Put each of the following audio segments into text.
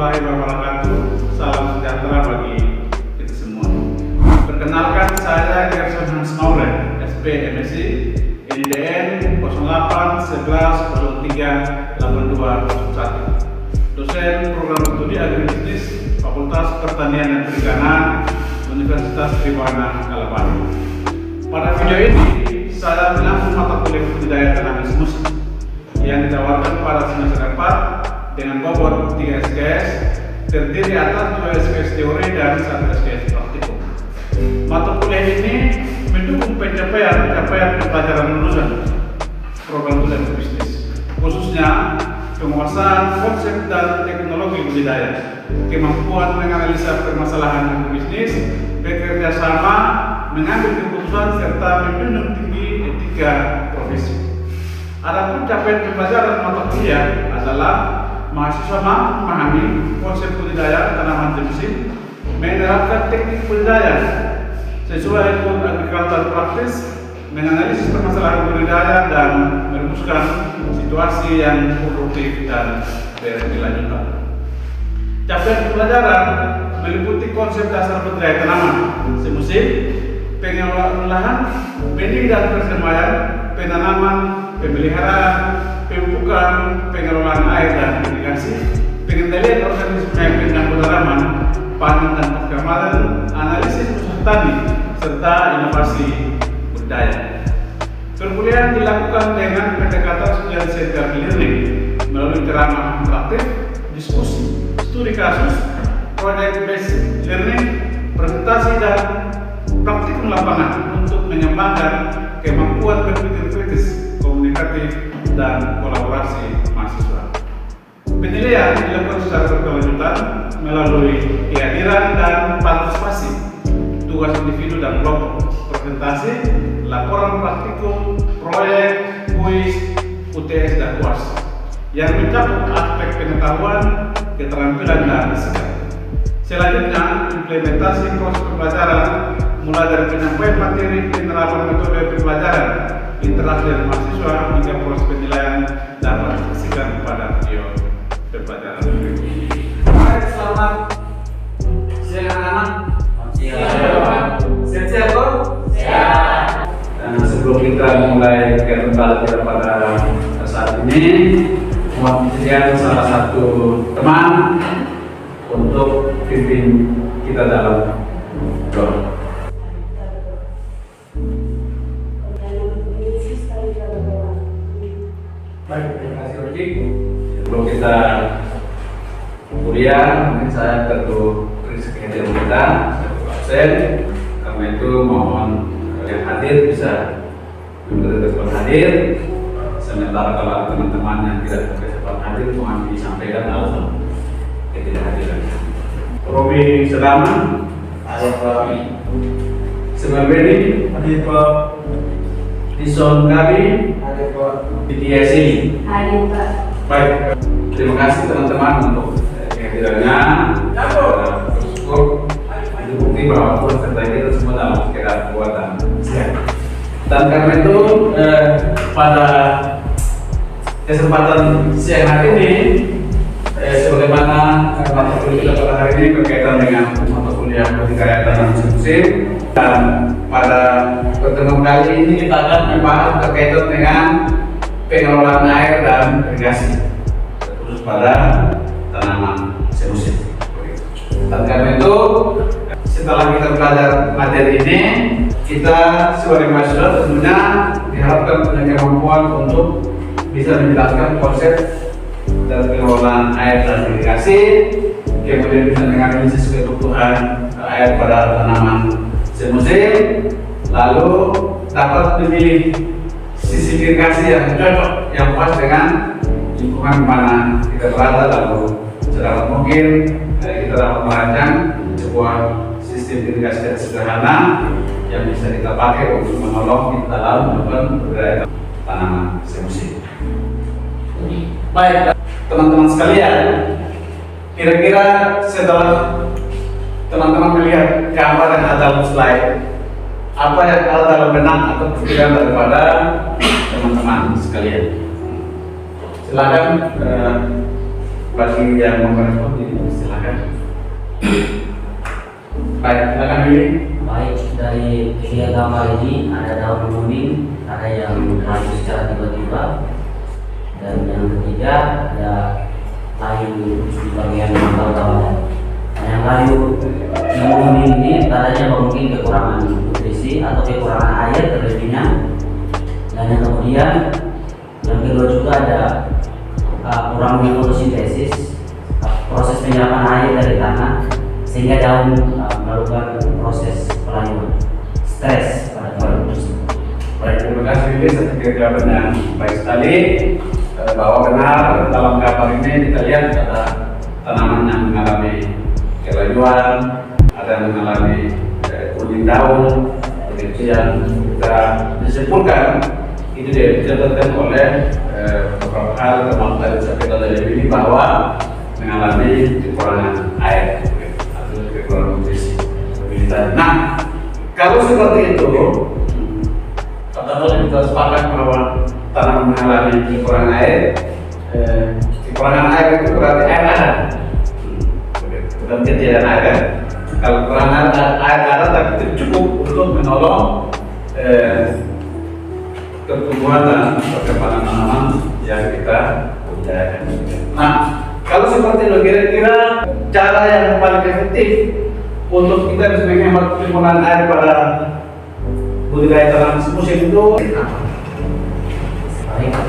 warahmatullahi wabarakatuh. Salam sejahtera bagi kita semua. Perkenalkan, saya Gerson Hans Mauren, SP MSc, NIDN 0811038201, dosen program studi agribisnis Fakultas Pertanian dan Perikanan Universitas Tribhuwana Kalabari. Pada video ini, saya menyambung mata kuliah budidaya tanaman semusim yang ditawarkan pada semester 4 dengan bobot 3 SKS, terdiri atas 2 SKS teori dan 1 SKS praktikum. Mata kuliah ini mendukung pencapaian pelajaran lulusan program studi bisnis, khususnya penguasaan konsep dan teknologi budidaya, kemampuan menganalisa permasalahan bisnis, bekerja sama, mengambil keputusan serta menjunjung tinggi etika profesi. Adapun capaian pembelajaran mata kuliah adalah mahasiswa mampu memahami konsep budidaya tanaman semusim, menerapkan teknik budidaya sesuai dengan agrikultur praktis, menganalisis permasalahan budidaya dan merumuskan situasi yang produktif dan berkelanjutan. Capaian pembelajaran meliputi konsep dasar budidaya tanaman semusim, pengelolaan lahan, benih dan persemaian, penanaman, pemeliharaan, pemupukan, pengelolaan air dan irigasi, pengendalian organisme penyangkut tanaman, panen dan pasca analisis usaha tani, serta inovasi budidaya. Perkuliahan dilakukan dengan pendekatan student-centered learning melalui ceramah interaktif, diskusi, studi kasus, project-based learning, presentasi dan praktikum lapangan untuk mengembangkan kemampuan berpikir kritis, komunikatif, dan kolaborasi mahasiswa. Penilaian dilakukan secara berkelanjutan melalui kehadiran dan partisipasi, tugas individu dan kelompok, presentasi, laporan praktikum, proyek, kuis, UTS, dan UAS yang mencakup aspek pengetahuan, keterampilan, dan sikap. Selanjutnya, implementasi proses pembelajaran mulai dari penyampaian materi, penerapan metode pembelajaran, interaksi dengan mahasiswa, hingga proses penilaian dapat disaksikan pada video pembelajaran berikut. Baik, selamat siang anak-anak. Siap-siap kok? Siap. Dan sebelum kita mulai kegiatan belajar pada saat ini, mohon izin salah satu teman untuk pimpin kita dalam doa. Baik, terima kasih Roji. Sebelum kita kuliah, mungkin saya perlu kehadiran kita sebagai dosen. Karena itu mohon yang hadir bisa berkenan hadir. Sementara kalau teman-teman yang tidak berkenan hadir, mohon disampaikan alasan ketidakhadiran. Robi Sedama, Hadir Pak. Semarbeni, Hadir Pak. Dison Kabi, Hadir Pak. BTSI. Hadir Pak. Baik, terima kasih teman-teman untuk kehadirannya. Bersyukur itu bukti bahwa peserta kita semua dalam sekedar kekuatan. Dan karena itu pada kesempatan siang hari ini, sebagaimana mata kuliah kita pada hari ini berkaitan dengan mata kuliah budidaya tanaman semusim, dan pada pertemuan kali ini kita akan membahas berkaitan dengan pengelolaan air dan irigasi, khusus pada tanaman semusim. Dan karena itu, setelah kita belajar materi ini, kita sebagai mahasiswa tentunya diharapkan punya kemampuan untuk bisa menjelaskan konsep dan pengelolaan air dan irigasi, kemudian bisa menganalisis kebutuhan air pada tanaman semusim, lalu dapat memilih sisi irigasi yang cocok, yang pas dengan lingkungan di mana kita berada, lalu sedapat mungkin kita dapat merancang sebuah sistem irigasi yang sederhana yang bisa kita pakai untuk menolong kita dalam melakukan budidaya tanaman semusim. Baik, teman-teman sekalian, kira-kira setelah teman-teman melihat gambar yang ada dalam slide, apa yang ada dalam benak atau pikiran daripada teman-teman sekalian? Silakan Bagi yang mau merespon, silakan. Baik, silakan Willy. Baik, dari tiga gambar ini ada daun menguning, ada yang layu secara tiba-tiba, dan yang ketiga ada layu di bagian bawah. Nah, yang layu menguning ini tandanya mungkin kekurangan nutrisi atau kekurangan air terlebihnya. Dan yang kemudian yang kedua juga ada kurangnya fotosintesis, proses penyerapan air dari tanah, sehingga daun melakukan proses pelayuan, stres pada daun tersebut. Baik, terima kasih Willy. Saya kira jawaban yang baik sekali, bahwa benar dalam gambar ini kita lihat ada tanaman yang mengalami kelayuan, ada yang mengalami kuning daun, begitu yang kita disebutkan itu dicatatkan oleh beberapa hal, termasuk tadi disampaikan oleh Willy bahwa mengalami kekurangan air atau kekurangan nutrisi. Nah, kalau seperti itu, kata-kata kita sepakat bahwa tanaman mengalami kekurangan air. Kekurangan air itu berarti air ada, bukan ketiadaan air kan? Kalau kekurangan air ada tapi tidak cukup untuk menolong pertumbuhan dan perkembangan tanaman yang kita budidayakan. Nah, kalau seperti itu kira-kira cara yang paling efektif untuk kita bisa menghemat penggunaan air pada budidaya tanaman semusim itu apa? Baik,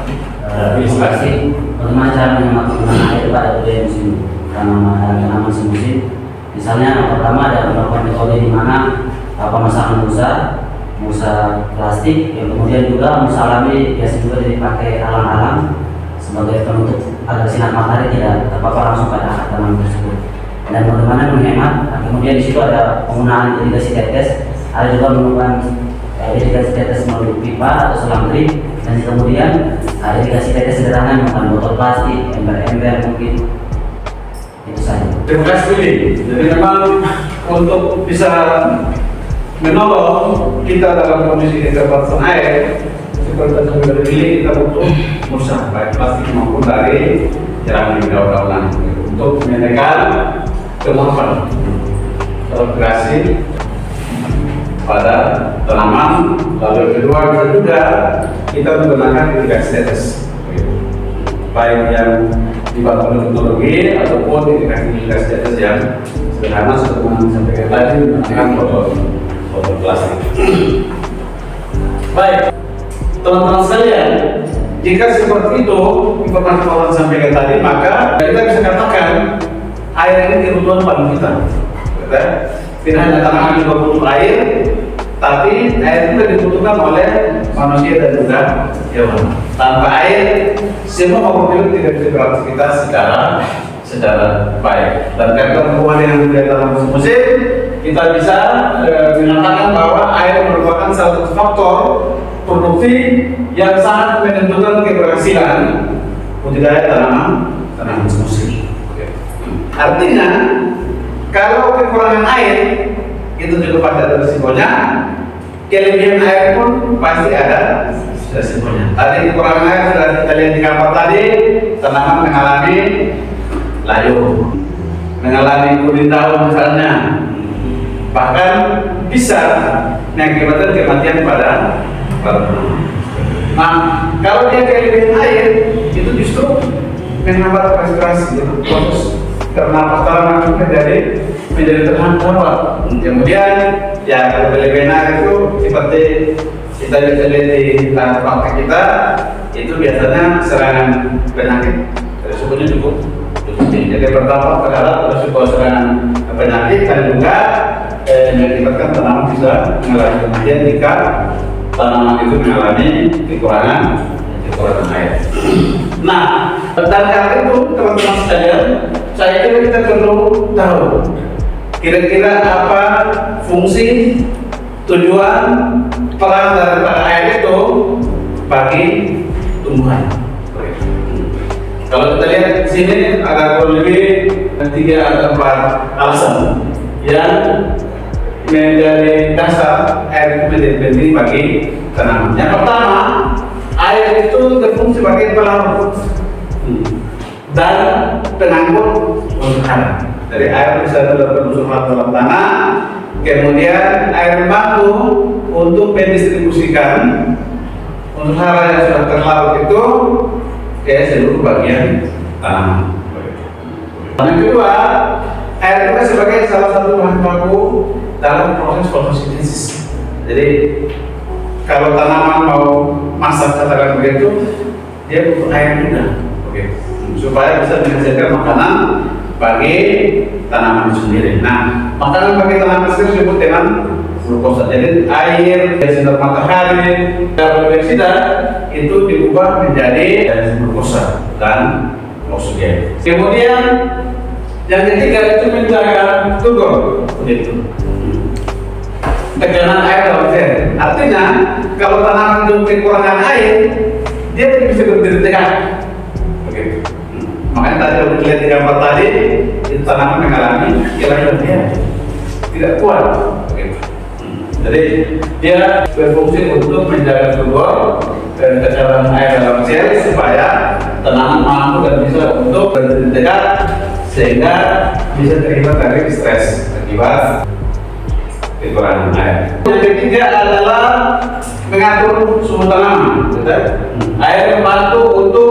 terima kasih. Bagaimana cara menghemat penggunaan air pada budidaya musim tanaman semusim? Misalnya yang pertama ada melakukan metode di mana pemasangan musa plastik, yang kemudian juga musa alami biasa juga dipakai alang-alang sebagai penutup agar sinar matahari tidak terpapar langsung pada akar tanaman tersebut. Dan bagaimana menghemat? Nah, kemudian di situ ada penggunaan irigasi tetes, ada juga menggunakan irigasi tetes melalui pipa atau selang drip, dan kemudian irigasi tetes sederhana menggunakan botol plastik, ember-ember mungkin. Itu saja. Terima kasih Willy. Jadi memang untuk bisa menolong kita dalam kondisi keterbatasan air seperti yang dari Willy, kita butuh musa baik plastik maupun dari jerami daun-daunan untuk menekan kelembapan migrasi pada tanaman. Lalu yang kedua bisa juga kita menggunakan irigasi tetes, baik yang dibantu oleh teknologi ataupun irigasi tetes yang sederhana seperti yang disampaikan tadi menggunakan botol plastik. Baik, teman-teman sekalian, jika seperti itu informasi yang saya sampaikan tadi, maka kita bisa katakan air ini kebutuhan paling kita. Tidak hanya tanaman juga butuh air, tapi air juga dibutuhkan oleh manusia dan juga hewan. Tanpa air, semua makhluk hidup tidak bisa beraktivitas secara baik. Dan karena hubungan dengan budidaya tanaman musim, kita bisa mengatakan bahwa air merupakan salah satu faktor produksi yang sangat menentukan keberhasilan budidaya tanaman musim. Artinya, kalau kekurangan air itu juga pasti ada risikonya, kelebihan air pun pasti ada resikonya. Tadi kekurangan air sudah kita lihat di gambar tadi, tanaman mengalami layu, mengalami kuning daun misalnya, bahkan bisa mengakibatkan kematian pada tanaman. Nah, kalau dia kelebihan air itu justru menghambat respirasi, proses pernapasan tanaman menjadi terhambat. Kemudian ya kalau kelebihan air itu seperti kita bisa lihat di praktek kita, itu biasanya serangan penyakit risikonya cukup tinggi. Jadi pertama terhadap risiko serangan penyakit dan juga mengakibatkan tanaman bisa mengalami kematian jika tanaman itu mengalami kekurangan air. Nah, dan karena itu teman-teman sekalian, saya kira kita perlu tahu kira-kira apa fungsi, tujuan, peran daripada air itu bagi tumbuhan. Kalau kita lihat di sini ada kurang lebih 3 atau 4 alasan yang menjadi dasar air itu menjadi penting bagi tanaman. Yang pertama, air itu berfungsi sebagai pelarut dan pengangkut unsur hara. Jadi air bisa terdapat unsur hara dalam tanah, kemudian air baku untuk mendistribusikan unsur hara yang sudah terlarut itu ke seluruh bagian tanaman. Yang kedua, air juga sebagai salah satu bahan baku dalam proses fotosintesis. Jadi kalau tanaman mau masak katakan begitu, dia butuh air juga, supaya bisa menghasilkan makanan bagi tanaman itu sendiri. Nah, makanan bagi tanaman sendiri disebut dengan glukosa. Jadi air, sinar matahari, karbon dioksida itu diubah menjadi glukosa dan oksigen. Kemudian yang ketiga itu menjaga turgor, begitu. Tekanan air dalam sel. Artinya kalau tanaman itu kekurangan air, dia tidak bisa berdiri tegak. Begitu. Makanya tadi kalau dilihat di gambar tadi, itu tanaman mengalami hilangnya dia tidak kuat. Begitu. Jadi dia berfungsi untuk menjaga turgor dan tekanan air dalam sel supaya tanaman mampu dan bisa untuk berdiri tegak sehingga bisa terhindar dari stres akibat kekurangan air. Yang ketiga adalah mengatur suhu tanaman. Air membantu untuk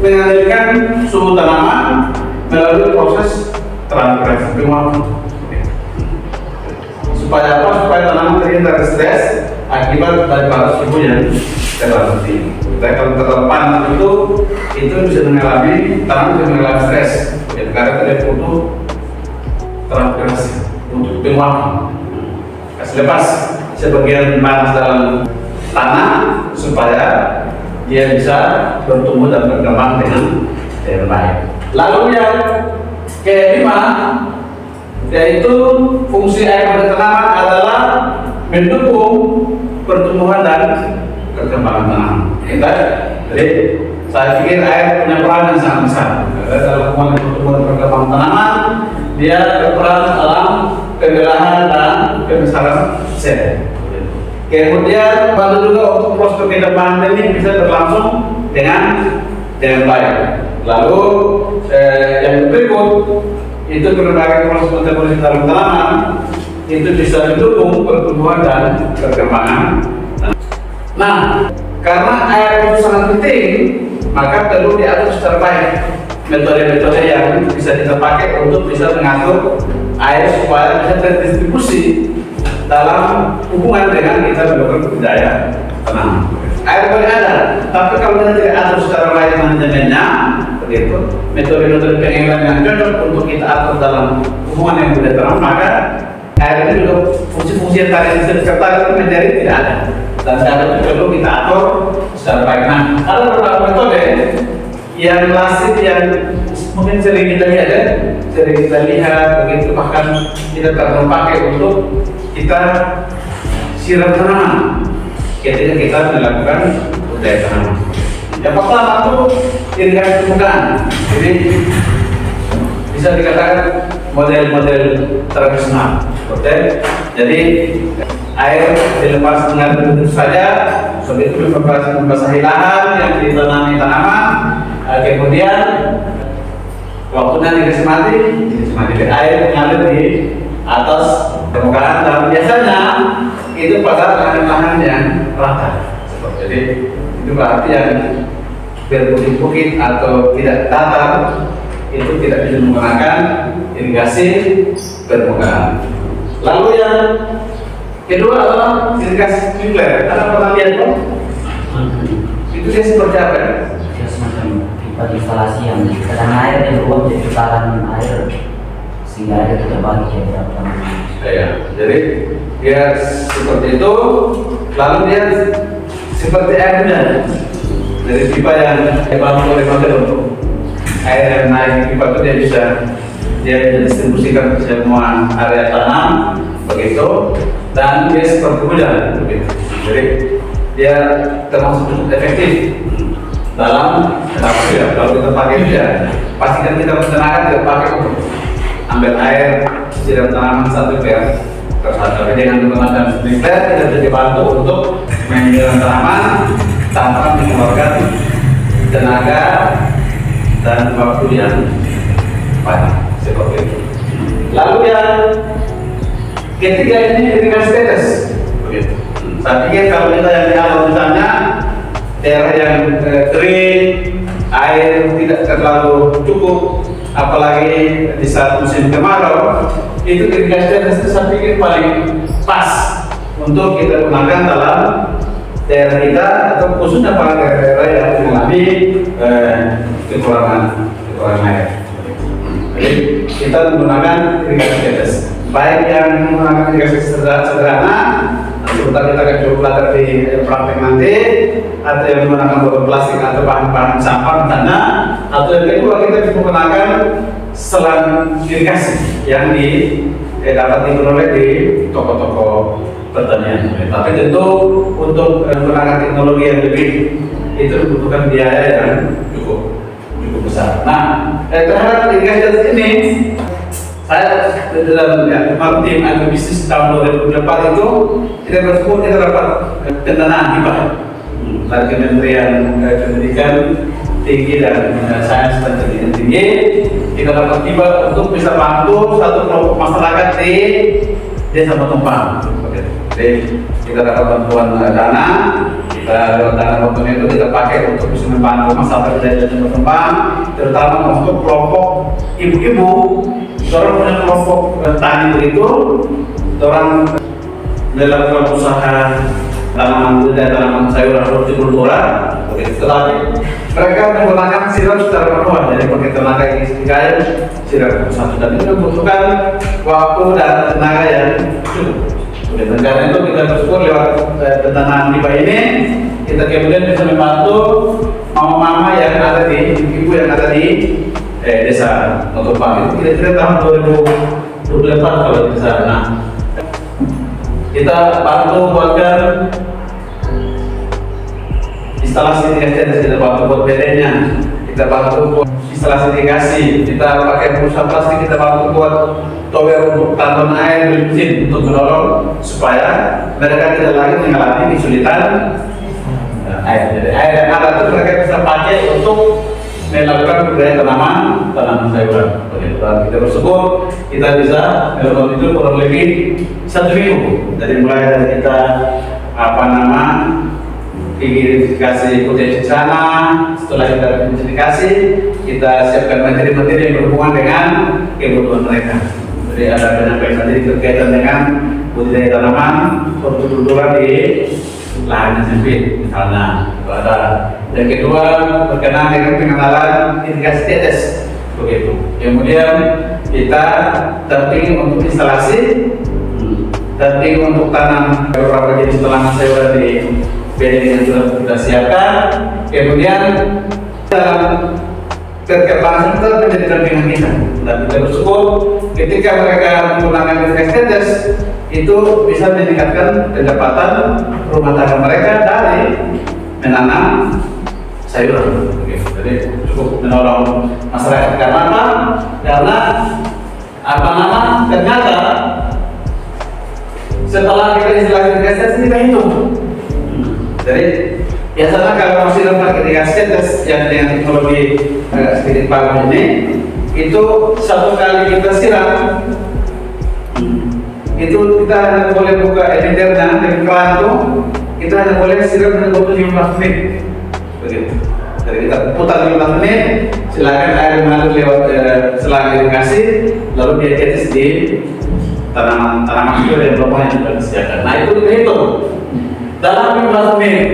mengendalikan suhu tanaman melalui proses transferasi penguapan. Supaya apa? Supaya tanaman terhindar dari stres akibat dari suhu yang terlalu tinggi. Dan kalau terlalu panas itu bisa mengalami tanaman bisa mengalami stres. Karena tidak butuh transferasi untuk penguapan. Kasih lepas sebagian panas dalam tanah supaya dia bisa bertumbuh dan berkembang dengan baik. Lalu yang kelima, yaitu fungsi air pada tanaman adalah mendukung pertumbuhan dan perkembangan tanaman. Jadi saya pikir air punya peran yang sangat besar dalam pertumbuhan dan perkembangan tanaman. Dia berperan dalam pembelahan dan pembesaran sel. Kemudian bantu juga untuk proses perkembangan ini bisa berlangsung dengan baik. Lalu yang berikut itu berbagai proses metabolisme dalam tanaman itu bisa mendukung pertumbuhan dan perkembangan. Nah, karena air itu sangat penting, maka perlu diatur secara baik metode-metode yang bisa kita pakai untuk bisa mengatur air supaya bisa terdistribusi dalam hubungan dengan kita melakukan budidaya tanaman. Air boleh ada, tapi kalau kita tidak atur secara baik manajemennya, begitu, metode-metode pengelolaan yang cocok untuk kita atur dalam hubungan yang budidaya tanaman, maka air itu juga fungsi-fungsi yang tadi disebutkan itu menjadi tidak ada. Dan cara itu perlu kita atur secara baik. Nah, ada beberapa metode yang klasik yang mungkin sering kita lihat, begitu, bahkan kita pernah pakai untuk kita siram tanaman ketika kita melakukan budidaya tanaman. Yang pertama itu irigasi permukaan. Jadi bisa dikatakan model-model tradisional. Jadi air dilepas dengan begitu saja, begitu membasahi lahan yang ditanami tanaman. Kemudian waktunya dikasih mati air mengalir di atas permukaan dan biasanya itu pada lahan-lahan yang rata. Jadi itu berarti yang berbukit-bukit atau tidak datar itu tidak bisa menggunakan irigasi permukaan. Lalu yang kedua adalah irigasi sprinkler. Anda pernah lihat kok? Itu dia seperti apa? Semacam instalasi yang tekanan air yang berubah menjadi putaran air sehingga air itu terbagi ke beberapa tanaman. Ya, jadi dia seperti itu. Lalu dia seperti air hujan dari pipa yang dibangun oleh motor untuk air yang naik pipa itu dia bisa distribusikan ke semua area tanam begitu, dan dia seperti hujan begitu. Jadi dia termasuk cukup efektif dalam ya, kalau kita pakai hujan, pastikan kita menggunakan tidak pakai untuk ambil air siram tanaman satu per satu. Tapi dengan menggunakan sprinkler kita bisa dibantu untuk menyiram tanaman tanpa mengeluarkan tenaga dan waktu yang padi seperti itu. Lalu yang ketiga ini irigasi tetes begitu. Saya pikir kalau kita yang di alam misalnya daerah yang kering, air tidak terlalu cukup, apalagi di saat musim kemarau, itu irigasi tetes itu saya pikir paling pas untuk kita gunakan dalam daerah kita atau khususnya pada daerah yang mengalami kekurangan air. Jadi kita menggunakan irigasi tetes, baik yang menggunakan irigasi sederhana, sebentar kita akan coba belajar di praktek nanti, atau yang menggunakan botol plastik atau bahan-bahan sampah misalnya, atau yang kedua kita bisa menggunakan selang irigasi yang dapat diperoleh di toko-toko pertanian. Tapi tentu untuk menggunakan teknologi yang lebih itu membutuhkan biaya yang cukup besar. Nah, terhadap irigasi ini saya dalam tim agribisnis tahun 2004 itu kita bersyukur kita dapat pendanaan hibah dari Kementerian Pendidikan Tinggi dan Sains dan Pendidikan Tinggi. Kita dapat hibah untuk bisa bantu satu kelompok masyarakat di Desa Batumpang. Jadi kita dapat bantuan dana, dana bantuan itu kita pakai untuk bisa membantu masyarakat di Desa Batumpang, terutama untuk kelompok ibu-ibu. Orang punya kelompok tani begitu, orang melakukan usaha tanaman budidaya, tanaman sayuran hortikultura, tetapi mereka menggunakan siram secara manual, jadi pakai tenaga yang istiqail siram satu, dan itu membutuhkan waktu dan tenaga yang cukup. Dan karena itu kita bersyukur lewat pendanaan hibah ini, kita kemudian bisa membantu mama-mama yang ada di ibu yang ada di Desa Batumpang. Itu kira-kira tahun 2024 kalau di sana. Kita bantu buatkan instalasi irigasi, kita bantu buat bedanya, kita bantu buat instalasi irigasi, kita pakai perusahaan plastik, kita bantu buat tower untuk tandon air mesin untuk menolong supaya mereka tidak lagi mengalami kesulitan air. Jadi air yang ada itu mereka bisa pakai untuk melakukan budidaya tanaman sayuran. Dan kita bersyukur kita bisa melakukan itu kurang lebih 1 minggu. Jadi mulai dari kita identifikasi potensi sana, setelah kita identifikasi, kita siapkan materi-materi yang berhubungan dengan kebutuhan mereka. Jadi ada penyampaian materi berkaitan dengan budidaya tanaman hortikultura di lahan yang sempit, misalnya itu ada. Yang kedua berkenaan dengan pengenalan irigasi tetes, begitu. Kemudian kita dampingi untuk instalasi, dampingi untuk tanam beberapa jenis tanaman sayuran di bedeng yang sudah kita siapkan. Kemudian dalam keterkaitan itu menjadi dampingan kita, dan kita bersyukur ketika mereka menggunakan irigasi tetes itu bisa meningkatkan pendapatan rumah tangga mereka dari menanam sayuran. Jadi cukup menolong masyarakat. Karena apa? Karena ternyata setelah kita instalasi irigasi tetes kita hitung. Jadi biasanya kalau masih dapat irigasi tetes yang dengan teknologi sedikit bagus ini, itu satu kali kita siram itu kita hanya boleh buka emendernya dengan keran itu, kita hanya boleh siram dengan waktu 15 menit. Begitu. Jadi kita putar 15 menit, silakan air mengalir lewat selang irigasi, lalu dia tetes di tanaman sayur yang belum yang sudah disediakan. Nah itu kita hitung. Dalam 15 menit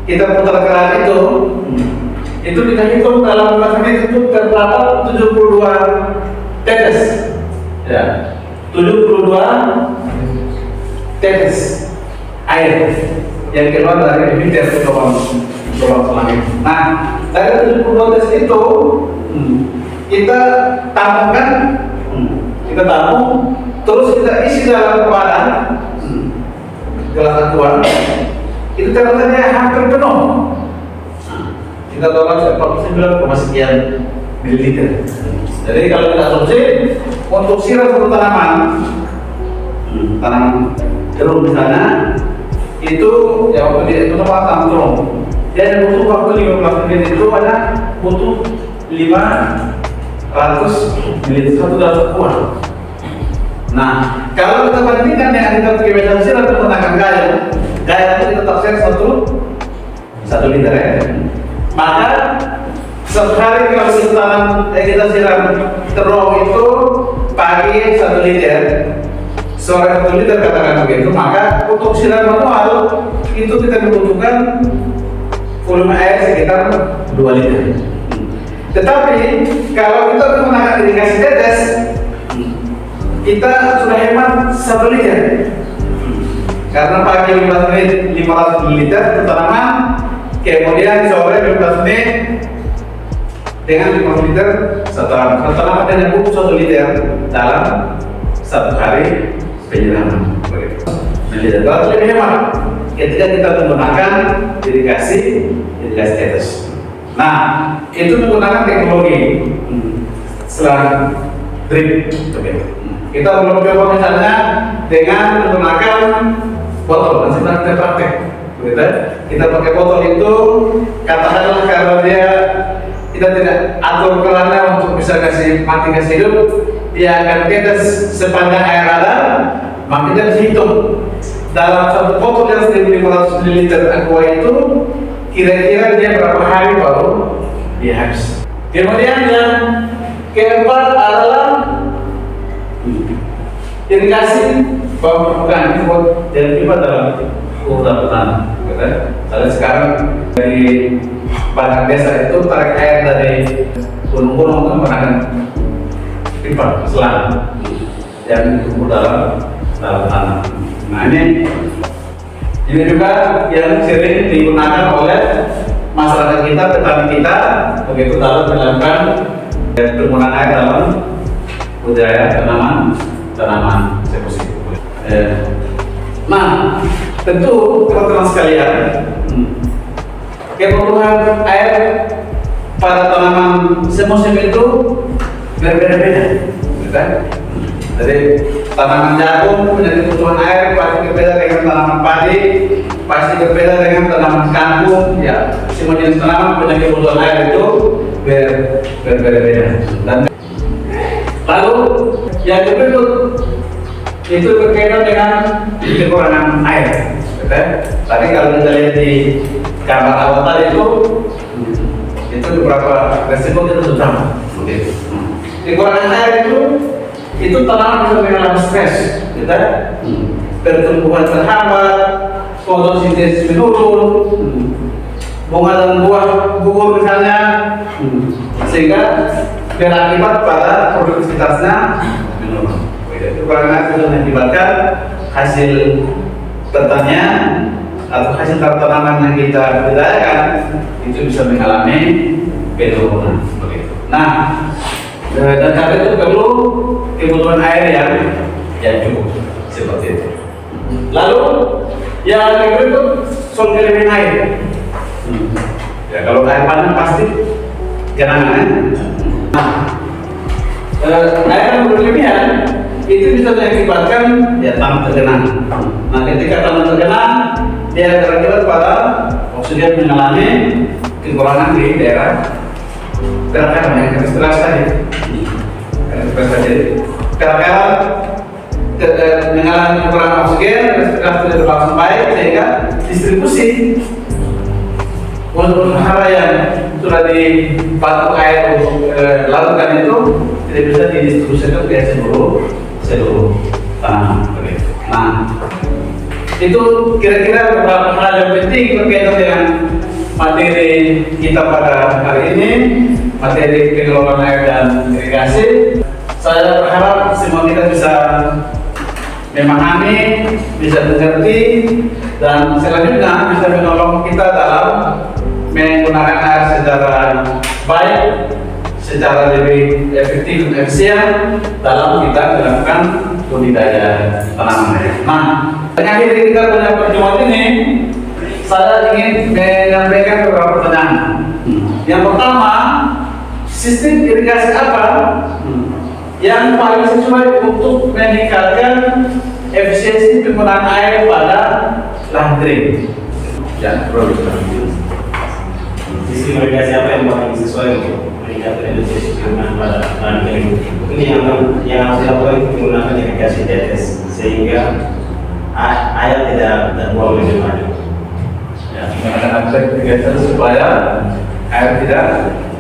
kita putar keran itu kita hitung dalam 15 menit itu terdapat 72 tetes. Ya. 72 tetes air yang keluar dari emiter ke lubang selang. Nah, dari 72 tetes itu kita tampungkan, kita tampung, terus kita isi dalam wadah gelas aqua. Itu ternyata hampir penuh. Kita tolak 49,sekian mililiter. Jadi kalau kita asumsi untuk siram satu tanaman jeruk misalnya, itu ya waktu dia itu tanam jeruk, dia ada butuh waktu 15 menit, itu ada butuh 5 ml satu dalam sekuan. Nah, kalau kita bandingkan dengan kita kebiasaan siram menggunakan gaya itu kita taksir 1 liter ya. Maka sehari kalau kita tanam kita siram terong itu pagi 1 liter, sore 1 liter katakan begitu, maka untuk siram manual itu kita membutuhkan volume air sekitar 2 liter. Tetapi kalau kita menggunakan irigasi tetes, kita sudah hemat 1 liter. Karena pagi 15 menit 500 ml tanaman, kemudian sore 15 menit dengan 5 liter tanaman. Tanaman dengan buku 1 liter dalam 1 hari penyiraman. Kalau lebih hemat ketika kita menggunakan irigasi tetes. Nah, itu menggunakan teknologi selang drip. Kita belum coba misalnya dengan menggunakan botol, nanti kita praktek. Kita pakai botol itu, katakanlah kalau kita tidak atur kerannya untuk bisa mati kasih hidup, dia akan tetes sepanjang air ada, maka kita bisa hitung dalam satu botol yang 1500 ml aqua itu kira-kira dia berapa hari baru dia habis. Kemudian yang keempat adalah irigasi bawah permukaan. Ini buat jadi pipa dalam urutan petani. Kalau sekarang dari bahan desa itu tarik air dari gunung-gunung menggunakan pipa selang yang tumbuh dalam tanah. Nah ini juga yang sering digunakan oleh masyarakat kita, petani kita, begitu dalam melakukan penggunaan air dalam budidaya tanaman seposi. Nah, tentu teman-teman sekalian, kebutuhan air pada tanaman semusim itu berbeda-beda, kan? Jadi tanaman jagung punya kebutuhan air pasti berbeda dengan tanaman padi, pasti berbeda dengan tanaman kangkung. Ya, semua jenis tanaman punya kebutuhan air itu berbeda-beda. Dan lalu yang berikut itu berkaitan dengan kekurangan air. Tadi kalau kita lihat di gambar awal tadi itu beberapa resiko kita sudah. Kekurangan air itu tanaman bisa mengalami stres, pertumbuhan terhambat, fotosintesis menurun, bunga dan buah gugur misalnya, sehingga berakibat pada produktivitasnya menurun. Kekurangan air itu mengakibatkan hasil pertanian atau hasil tanaman yang kita budidayakan itu bisa mengalami penurunan. Nah, dan karena itu perlu kebutuhan air yang cukup seperti itu. Lalu yang berikut soal kelebihan air. Ya kalau air panas pasti genangan. Nah, air yang berlebihan itu bisa mengakibatkan tanah tergenang. Nah, ketika tanah tergenang, dia berakibat pada oksigen mengalami kekurangan di daerah perakaran yang kita jelas tadi. Perakaran mengalami kekurangan oksigen, respirasi tidak berlangsung baik sehingga distribusi untuk hara yang sudah dibantu air untuk lakukan itu tidak bisa didistribusikan ke seluruh tanaman. Nah, itu kira-kira beberapa hal yang penting berkaitan dengan materi kita pada hari ini, materi pengelolaan air dan irigasi. Saya berharap semua kita bisa memahami, bisa mengerti, dan selanjutnya bisa menolong kita dalam menggunakan air secara baik, secara lebih efektif dan efisien dalam kita melakukan budidaya tanaman. Nah, mengakhiri kita punya perjumpaan ini, saya ingin menyampaikan beberapa pertanyaan. Yang pertama, sistem irigasi apa yang paling sesuai untuk meningkatkan efisiensi penggunaan air pada lahan kering? Ya, sistem irigasi apa yang paling sesuai untuk peningkatan efisiensi penggunaan pada bahan kering. Ini yang harus dilakukan menggunakan irigasi tetes sehingga air tidak terbuang lebih banyak. Ya, menggunakan aplikasi supaya air tidak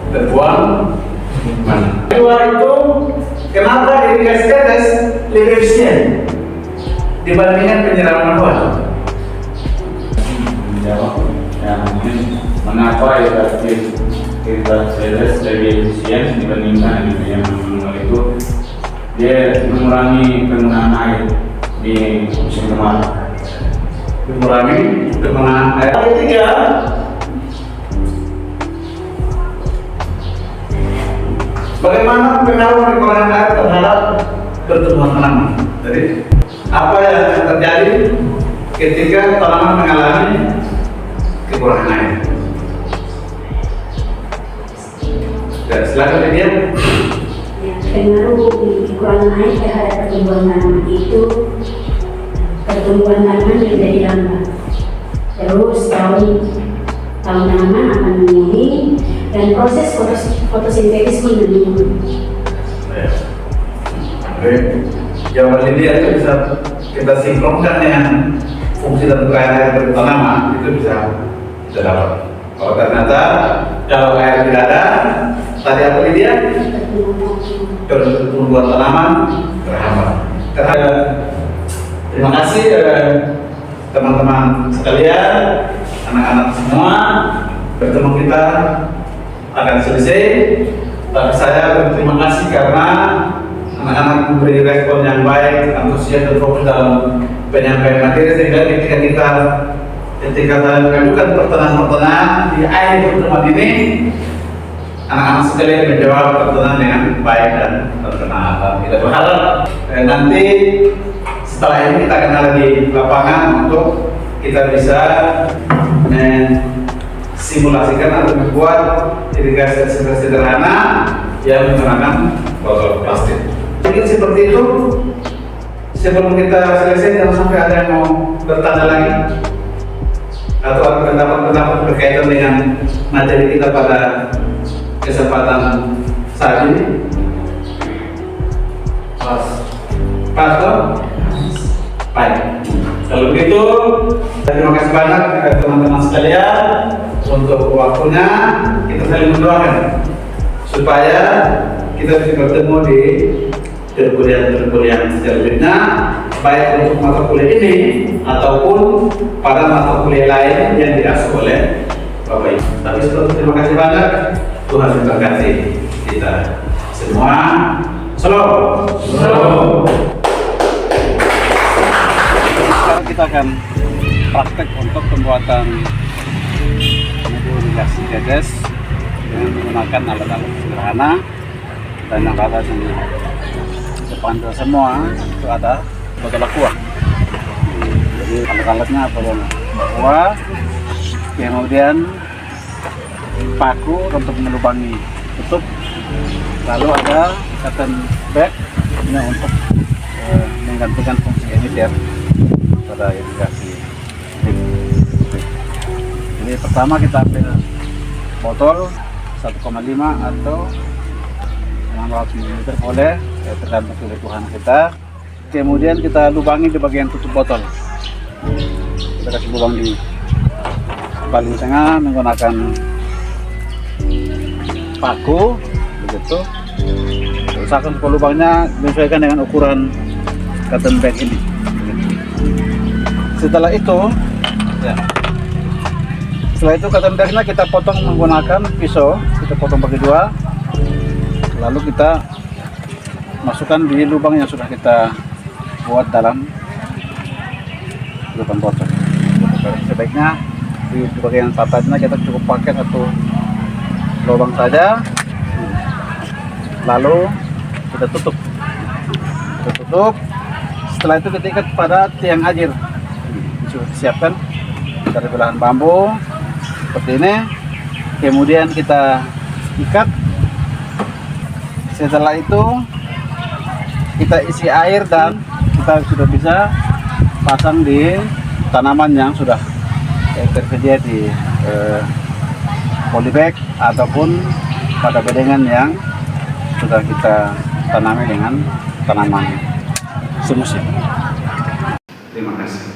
terbuang. Kedua itu, kenapa irigasi tetes lebih efisien dibandingkan penyiraman bawah? Menjawab yang mungkin mengapa irigasi tetes lebih efisien dibandingkan yang manual itu, dia mengurangi penggunaan air di musim kemarau. Mengurangi penggunaan air. Yang ketiga, bagaimana pengaruh pengurangan air terhadap pertumbuhan tanaman? Jadi Apa yang terjadi ketika tanaman mengalami kekurangan air? ya, silakan dia. Pengaruh kekurangan air terhadap pertumbuhan tanaman itu, pertumbuhan tanaman menjadi lambat. Terus daun tanaman akan menguning dan proses fotosintesis pun menurun. Oke, jawaban ini itu bisa kita sinkronkan dengan fungsi dan peran air dari tanaman, itu bisa kita dapat. Kalau ternyata kalau air tidak ada, tadi apa dia? Pertumbuhan tanaman terhambat. Terima kasih teman-teman sekalian, anak-anak semua. Bertemu kita akan selesai. Tapi saya berterima kasih karena anak-anak memberi respon yang baik, antusias dan fokus dalam penyampaian materi, sehingga ketika kalian mengajukan pertanyaan-pertanyaan di akhir pertemuan ini, anak-anak sekalian menjawab pertanyaan dengan baik dan berkenan. Kita berharap nanti setelah ini kita kenal di lapangan untuk kita bisa simulasikan atau membuat irigasi sederhana yang menggunakan botol plastik. Mungkin seperti itu. Sebelum kita selesai, jangan sampai ada yang mau bertanya lagi atau ada pendapat-pendapat berkaitan dengan materi kita pada kesempatan saat ini. Pas toh? Baik. Kalau begitu, terima kasih banyak teman-teman sekalian untuk waktunya. Kita saling mendoakan supaya kita bisa bertemu di kuliah-kuliah selanjutnya, baik untuk mata kuliah ini ataupun pada mata kuliah lain yang diasuh oleh Bapak Ibu. Tapi sebelum terima kasih banyak, Tuhan memberkati kita semua. Salam. Sekarang kita akan praktek untuk pembuatan irigasi tetes dengan menggunakan alat-alat sederhana, dan yang ada di depan kita semua itu ada botol aqua. Jadi alat-alatnya botol aqua, kemudian paku untuk melubangi tutup, lalu ada cotton bag ini untuk menggantikan fungsi emitter pada irigasi. Jadi pertama kita ambil botol 1,5 atau 600 ml boleh, tergantung kebutuhan kita. Kemudian kita lubangi di bagian tutup botol. Kita kasih lubang di paling tengah menggunakan paku, begitu. Usahakan supaya lubangnya menyesuaikan dengan ukuran cotton bag ini. Setelah itu, cotton bagnya kita potong menggunakan pisau. Kita potong bagi dua, lalu kita masukkan di lubang yang sudah kita buat dalam lubang botol. Sebaiknya di bagian atasnya kita cukup pakai satu lubang saja, lalu kita tutup. Setelah itu kita ikat pada tiang ajir. Siapkan dari belahan bambu seperti ini, kemudian kita ikat. Setelah itu kita isi air dan kita sudah bisa pasang di tanaman yang sudah tersedia di polybag ataupun pada bedengan yang sudah kita tanami dengan tanaman semusim. Terima kasih.